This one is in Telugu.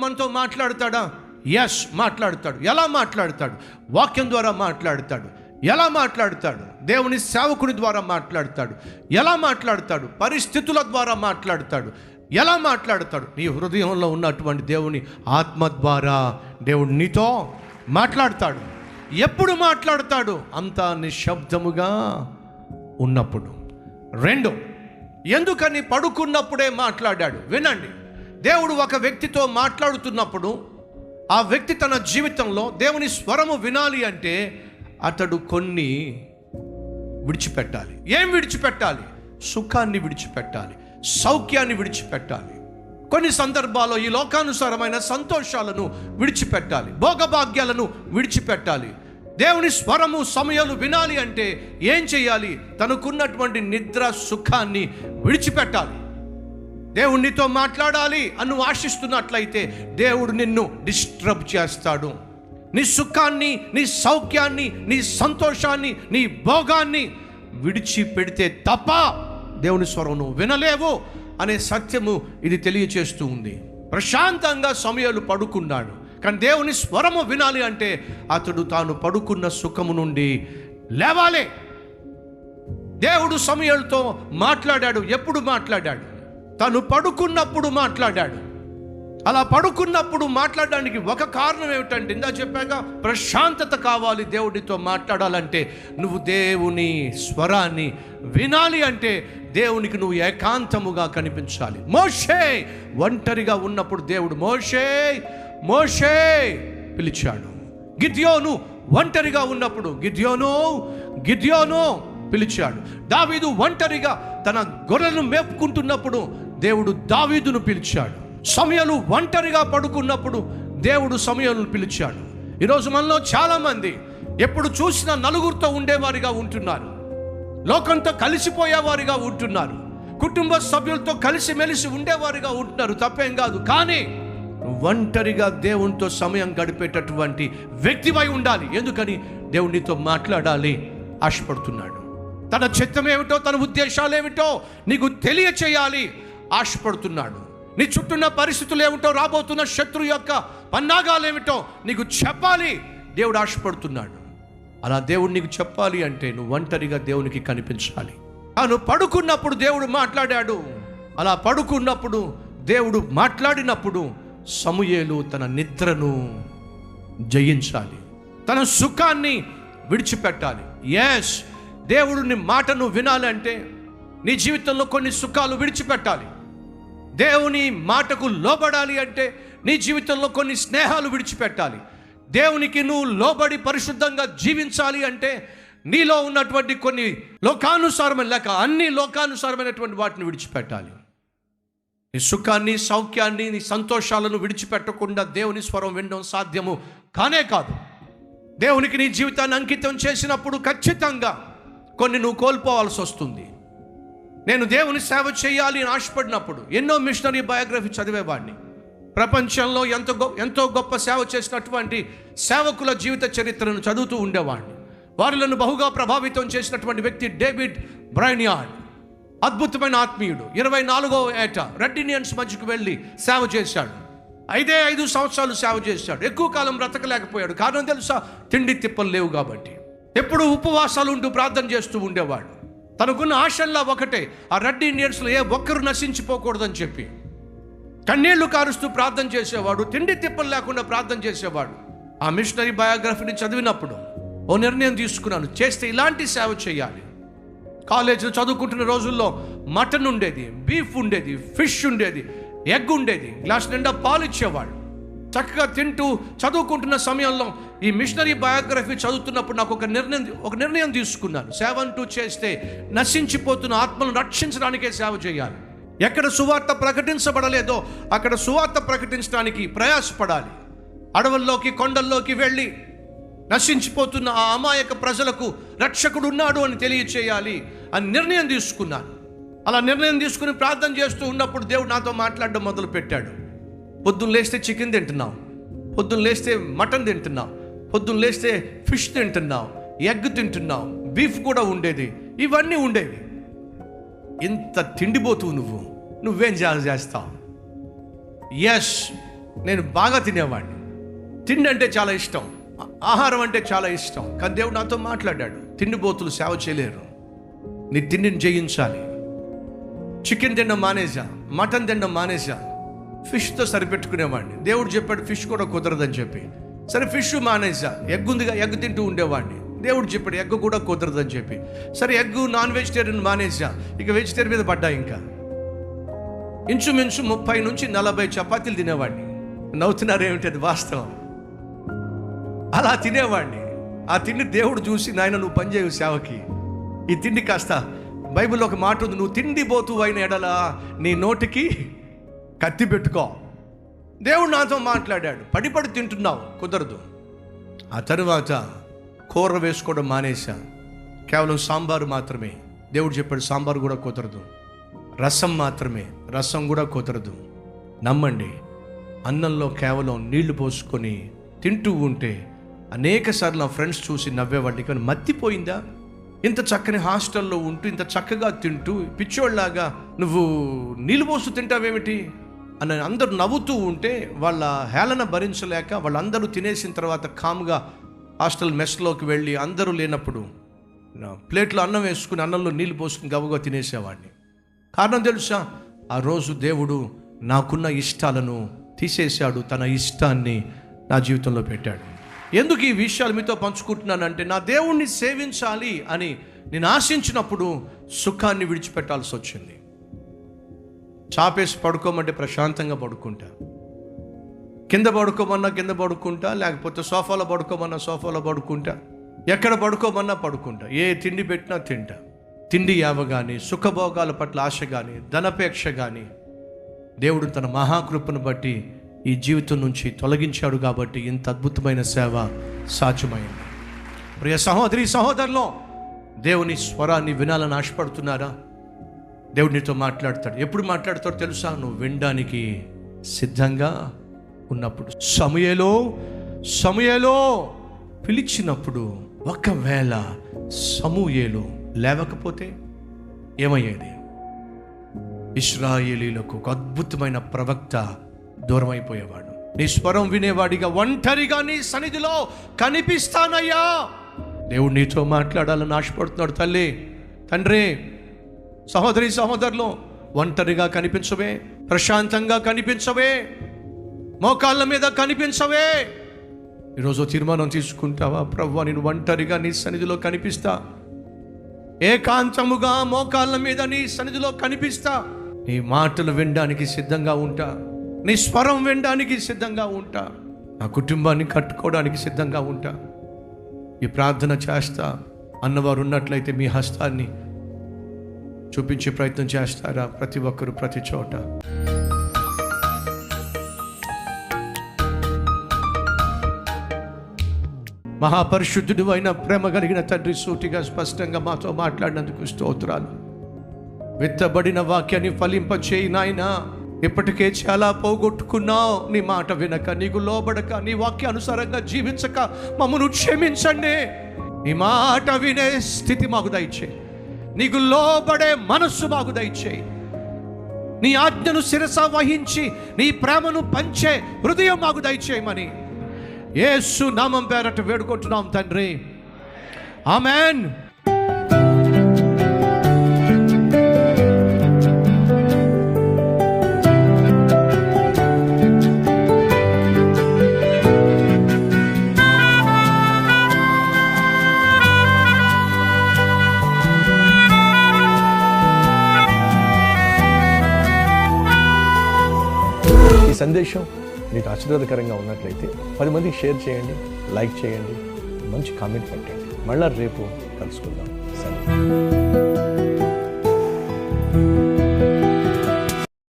మనతో మాట్లాడతాడా? ఎస్, మాట్లాడతాడు. ఎలా మాట్లాడతాడు? వాక్యం ద్వారా మాట్లాడతాడు. ఎలా మాట్లాడతాడు? దేవుని సేవకుని ద్వారా మాట్లాడతాడు. ఎలా మాట్లాడతాడు? పరిస్థితుల ద్వారా మాట్లాడతాడు. ఎలా మాట్లాడతాడు? నీ హృదయంలో ఉన్నటువంటి దేవుని ఆత్మ ద్వారా దేవుడు నీతో మాట్లాడతాడు. ఎప్పుడు మాట్లాడతాడు? అంతా నిశ్శబ్దముగా ఉన్నప్పుడు. 2, ఎందుకని పడుకున్నప్పుడే మాట్లాడాడు? వినండి, దేవుడు ఒక వ్యక్తితో మాట్లాడుతున్నప్పుడు ఆ వ్యక్తి తన జీవితంలో దేవుని స్వరము వినాలి అంటే అతడు కొన్ని విడిచిపెట్టాలి. ఏం విడిచిపెట్టాలి? సుఖాన్ని విడిచిపెట్టాలి, సౌఖ్యాన్ని విడిచిపెట్టాలి. కొన్ని సందర్భాల్లో ఈ లోకానుసారమైన సంతోషాలను విడిచిపెట్టాలి, భోగభాగ్యాలను విడిచిపెట్టాలి. దేవుని స్వరము సమయాలు వినాలి అంటే ఏం చేయాలి? తనకున్నటువంటి నిద్ర సుఖాన్ని విడిచిపెట్టాలి. దేవుడు నీతో మాట్లాడాలి అని నువ్వు ఆశిస్తున్నట్లయితే దేవుడు నిన్ను డిస్టర్బ్ చేస్తాడు. నీ సుఖాన్ని, నీ సౌఖ్యాన్ని, నీ సంతోషాన్ని, నీ భోగాన్ని విడిచిపెడితే తప్ప దేవుని స్వరం నువ్వు వినలేవు అనే సత్యము ఇది తెలియచేస్తూ ఉంది. ప్రశాంతంగా సమయాలు పడుకున్నాడు, కానీ దేవుని స్వరము వినాలి అంటే అతడు తాను పడుకున్న సుఖము నుండి లేవాలి. దేవుడు సమయాలతో మాట్లాడాడు. ఎప్పుడు మాట్లాడాడు? తను పడుకున్నప్పుడు మాట్లాడాడు. అలా పడుకున్నప్పుడు మాట్లాడడానికి ఒక కారణం ఏమిటంటే, ఇందా చెప్పాక, ప్రశాంతత కావాలి. దేవుడితో మాట్లాడాలంటే నువ్వు దేవుని స్వరాన్ని వినాలి అంటే దేవునికి నువ్వు ఏకాంతముగా కనిపించాలి. మోషే ఒంటరిగా ఉన్నప్పుడు దేవుడు మోషే మోషే పిలిచాడు. గిద్యోను ఒంటరిగా ఉన్నప్పుడు గిద్యోను గిద్యోను పిలిచాడు. దావీదు ఒంటరిగా తన గొర్రెలను మేపుకుంటున్నప్పుడు దేవుడు దావీదును పిలిచాడు. సమయలు ఒంటరిగా పడుకున్నప్పుడు దేవుడు సమయలను పిలిచాడు. ఈరోజు మనలో చాలామంది ఎప్పుడు చూసినా నలుగురితో ఉండేవారిగా ఉంటున్నారు, లోకంతో కలిసిపోయేవారిగా ఉంటున్నారు, కుటుంబ సభ్యులతో కలిసిమెలిసి ఉండేవారిగా ఉంటున్నారు. తప్పేం కాదు, కానీ ఒంటరిగా దేవునితో సమయం గడిపేటటువంటి వ్యక్తివై ఉండాలి. ఎందుకని? దేవుడు నీతో మాట్లాడాలి ఆశపడుతున్నాడు. తన చిత్తం ఏమిటో, తన ఉద్దేశాలు ఏమిటో నీకు తెలియచేయాలి ఆశపడుతున్నాడు. నీ చుట్టూన్న పరిస్థితులు ఏమిటో, రాబోతున్న శత్రు యొక్క పన్నాగాలు ఏమిటో నీకు చెప్పాలి దేవుడు ఆశపడుతున్నాడు. అలా దేవుడు నీకు చెప్పాలి అంటే నువ్వు ఒంటరిగా దేవునికి కనిపించాలి. తాను పడుకున్నప్పుడు దేవుడు మాట్లాడాడు. అలా పడుకున్నప్పుడు దేవుడు మాట్లాడినప్పుడు సమూయేలు తన నిద్రను జయించాలి, తన సుఖాన్ని విడిచిపెట్టాలి. ఎస్, దేవుడిని మాటను వినాలంటే నీ జీవితంలో కొన్ని సుఖాలు విడిచిపెట్టాలి. దేవుని మాటకు లోబడాలి అంటే నీ జీవితంలో కొన్ని స్నేహాలు విడిచిపెట్టాలి. దేవునికి నువ్వు లోబడి పరిశుద్ధంగా జీవించాలి అంటే నీలో ఉన్నటువంటి కొన్ని లోకానుసారమైన లేక అన్ని లోకానుసారమైనటువంటి వాటిని విడిచిపెట్టాలి. నీ సుఖాన్ని, సౌఖ్యాన్ని, నీ సంతోషాలను విడిచిపెట్టకుండా దేవుని స్వరం వినడం సాధ్యము కానే కాదు. దేవునికి నీ జీవితాన్ని అంకితం చేసినప్పుడు ఖచ్చితంగా కొన్ని నువ్వు కోల్పోవాల్సి వస్తుంది. నేను దేవుని సేవ చేయాలి అని ఆశపడినప్పుడు ఎన్నో మిషనరీ బయోగ్రఫీ చదివేవాడిని. ప్రపంచంలో ఎంతో గొప్ప సేవ చేసినటువంటి సేవకుల జీవిత చరిత్రను చదువుతూ ఉండేవాడిని. వారిలను బహుగా ప్రభావితం చేసినటువంటి వ్యక్తి డేవిడ్ బ్రైనియార్డ్. అద్భుతమైన ఆత్మీయుడు. 24వ ఏట రెడ్ ఇండియన్స్ మధ్యకు వెళ్ళి సేవ చేశాడు. 5 సంవత్సరాలు సేవ చేశాడు. ఎక్కువ కాలం బ్రతకలేకపోయాడు. కారణం తెలుసా? తిండి తిప్పలు లేవు కాబట్టి. ఎప్పుడు ఉపవాసాలు ఉంటూ ప్రార్థన చేస్తూ ఉండేవాడు. తనకున్న ఆశల్లా ఒకటే, ఆ రెడ్ ఇండియన్స్లో ఏ ఒక్కరు నశించిపోకూడదని చెప్పి కన్నీళ్లు కారుస్తూ ప్రార్థన చేసేవాడు. తిండి తిప్పలు లేకుండా ప్రార్థన చేసేవాడు. ఆ మిషనరీ బయోగ్రఫీని చదివినప్పుడు ఓ నిర్ణయం తీసుకున్నాను, చేస్తే ఇలాంటి సేవ చేయాలి. కాలేజీలో చదువుకుంటున్న రోజుల్లో మటన్ ఉండేది, బీఫ్ ఉండేది, ఫిష్ ఉండేది, ఎగ్ ఉండేది, గ్లాస్ నిండా పాలు ఇచ్చేవాళ్ళు. చక్కగా తింటూ చదువుకుంటున్న సమయంలో ఈ మిషనరీ బయోగ్రఫీ చదువుతున్నప్పుడు నాకు ఒక నిర్ణయం తీసుకున్నాను. సేవ అంటూ చేస్తే నశించిపోతున్న ఆత్మలను రక్షించడానికే సేవ చేయాలి. ఎక్కడ సువార్త ప్రకటించబడలేదో అక్కడ సువార్త ప్రకటించడానికి ప్రయాసపడాలి. అడవుల్లోకి, కొండల్లోకి వెళ్ళి నశించిపోతున్న ఆ అమాయక ప్రజలకు రక్షకుడు ఉన్నాడు అని తెలియచేయాలి అని నిర్ణయం తీసుకున్నాను. అలా నిర్ణయం తీసుకుని ప్రార్థన చేస్తూ ఉన్నప్పుడు దేవుడు నాతో మాట్లాడడం మొదలుపెట్టాడు. పొద్దున్న లేస్తే చికెన్ తింటున్నావు, పొద్దున్న లేస్తే మటన్ తింటున్నావు, పొద్దున్న లేస్తే ఫిష్ తింటున్నావు, ఎగ్ తింటున్నావు, బీఫ్ కూడా ఉండేది, ఇవన్నీ ఉండేవి. ఇంత తిండిపోతువు నువ్వేం చేస్తావు? ఎస్, నేను బాగా తినేవాడిని. తిండి అంటే చాలా ఇష్టం, ఆహారం అంటే చాలా ఇష్టం. కానీ దేవుడు నాతో మాట్లాడాడు, తిండిబోతులు సేవ చేయలేరు, నీ తిండిని జయించాలి. చికెన్ తినడం మానేసా, మటన్ తినడం మానేసా, ఫిష్తో సరిపెట్టుకునేవాడిని. దేవుడు చెప్పాడు ఫిష్ కూడా కుదరదని చెప్పి, సరే ఫిష్ మానేసా. ఎగ్ ఉందిగా, ఎగ్ తింటూ ఉండేవాడిని. దేవుడు చెప్పాడు ఎగ్ కూడా కుదరదని చెప్పి, సరే ఎగ్ నాన్ వెజిటేరియన్ మానేసా. ఇక వెజిటేరియన్ మీద పడ్డా. ఇంకా ఇంచుమించు 30 నుంచి 40 చపాతీలు తినేవాడిని. నవ్వుతున్నారు ఏమిటి, అది వాస్తవం. అలా తినేవాడిని. ఆ తిండి దేవుడు చూసి, నాయన నువ్వు పనిచేయవు సేవకి, ఈ తిండి కాస్త, బైబిల్లో ఒక మాట ఉంది, నువ్వు తిండి పోతూ అయిన ఎడల నీ నోటికి కత్తి పెట్టుకో. దేవుడు నాతో మాట్లాడాడు, పడి తింటున్నావు, కుదరదు. ఆ తరువాత కూర వేసుకోవడం మానేసా, కేవలం సాంబారు మాత్రమే. దేవుడు చెప్పాడు సాంబారు కూడా కుదరదు, రసం మాత్రమే, రసం కూడా కుదరదు. నమ్మండి, అన్నంలో కేవలం నీళ్లు పోసుకొని తింటూ ఉంటే అనేక సార్లు నా ఫ్రెండ్స్ చూసి నవ్వేవాడిని. కానీ మత్తిపోయిందా, ఇంత చక్కని హాస్టల్లో ఉంటూ ఇంత చక్కగా తింటూ పిచ్చోళ్ళలాగా నువ్వు నీళ్ళు పోస్తూ తింటావేమిటి అని అందరూ నవ్వుతూ ఉంటే, వాళ్ళ హేళన భరించలేక వాళ్ళందరూ తినేసిన తర్వాత కామ్గా హాస్టల్ మెస్లోకి వెళ్ళి అందరూ లేనప్పుడు ప్లేట్లో అన్నం వేసుకుని అన్నంలో నీళ్ళు పోసుకుని గబగబా తినేసేవాడిని. కారణం తెలుసా, ఆ రోజు దేవుడు నాకున్న ఇష్టాలను తీసేశాడు, తన ఇష్టాన్ని నా జీవితంలో పెట్టాడు. ఎందుకు ఈ విషయాలు మీతో పంచుకుంటున్నానంటే, నా దేవుణ్ణి సేవించాలి అని నేను ఆశించినప్పుడు సుఖాన్ని విడిచిపెట్టాల్సి వచ్చింది. చాపేసి పడుకోమంటే ప్రశాంతంగా పడుకుంటా, కింద పడుకోమన్నా కింద పడుకుంటా, లేకపోతే సోఫాలో పడుకోమన్నా సోఫాలో పడుకుంటా, ఎక్కడ పడుకోమన్నా పడుకుంటా, ఏ తిండి పెట్టినా తింటా. తిండి యావ కానీ, సుఖభోగాల పట్ల ఆశ కానీ, ధనపేక్ష కానీ దేవుడు తన మహాకృపను బట్టి ఈ జీవితం నుంచి తొలగించాడు. కాబట్టి ఇంత అద్భుతమైన సేవ సాధ్యమైంది. ప్రియ సహోదరి సహోదరులు, దేవుని స్వరాన్ని వినాలని ఆశపడుతున్నారా? దేవుడు నీతో మాట్లాడతాడు. ఎప్పుడు మాట్లాడతాడో తెలుసా? నువ్వు వినడానికి సిద్ధంగా ఉన్నప్పుడు. సమూయేలు పిలిచినప్పుడు ఒకవేళ సమూయేలు లేవకపోతే ఏమయ్యేది? ఇశ్రాయేలీలకు ఒక అద్భుతమైన ప్రవక్త దూరం అయిపోయేవాడు. నీ స్వరం వినేవాడిగా ఒంటరిగా నీ సన్నిధిలో కనిపిస్తానయ్యా. దేవుడు నీతో మాట్లాడాలని ఆశపడుతున్నాడు. తల్లి, తండ్రి, సహోదరి సహోదరులు, ఒంటరిగా కనిపించవే, ప్రశాంతంగా కనిపించవే, మోకాళ్ళ మీద కనిపించవే. ఈరోజు తీర్మానం తీసుకుంటావా? ప్రభువా, నేను ఒంటరిగా నీ సన్నిధిలో కనిపిస్తా, ఏకాంతముగా మోకాళ్ళ మీద నీ సన్నిధిలో కనిపిస్తా, నీ మాటలు వినడానికి సిద్ధంగా ఉంటా, నీ స్వరం వినడానికి సిద్ధంగా ఉంటా, నా కుటుంబాన్ని కట్టుకోవడానికి సిద్ధంగా ఉంటా. ఈ ప్రార్థన చేస్తా అన్నవారు ఉన్నట్లయితే మీ హస్తాన్ని చూపించే ప్రయత్నం చేస్తారా? ప్రతి ఒక్కరు ప్రతి చోట. మహాపరిశుద్ధుడు అయిన ప్రేమ కలిగిన తండ్రి, సూటిగా స్పష్టంగా మాతో మాట్లాడినందుకు స్తోత్రాలు. విత్తబడిన వాక్యాన్ని ఫలింపచేయి నాయనా. ఇప్పటికే చాలా పోగొట్టుకున్నావు. నీ మాట వినక, నీకు లోబడక, నీ వాక్యానుసారంగా జీవించక మమ్మను క్షమించండి. నీ మాట వినే స్థితి మాకు దయచేయి, నీకు లోబడే మనస్సు మాకు దయచేయి. నీ ఆజ్ఞను శిరస వహించి నీ ప్రేమను పంచే హృదయం మాకు దయచేయమని యేసు నామం పేరట వేడుకుంటున్నాం తండ్రి, ఆమెన్. ఈ సందేశం మీకు ఆశీర్వాదకరంగా ఉన్నట్లయితే 10 మందికి షేర్ చేయండి, లైక్ చేయండి, మంచి కామెంట్ పెట్టండి. మళ్ళా రేపు కలుసుకుందాం. సరే.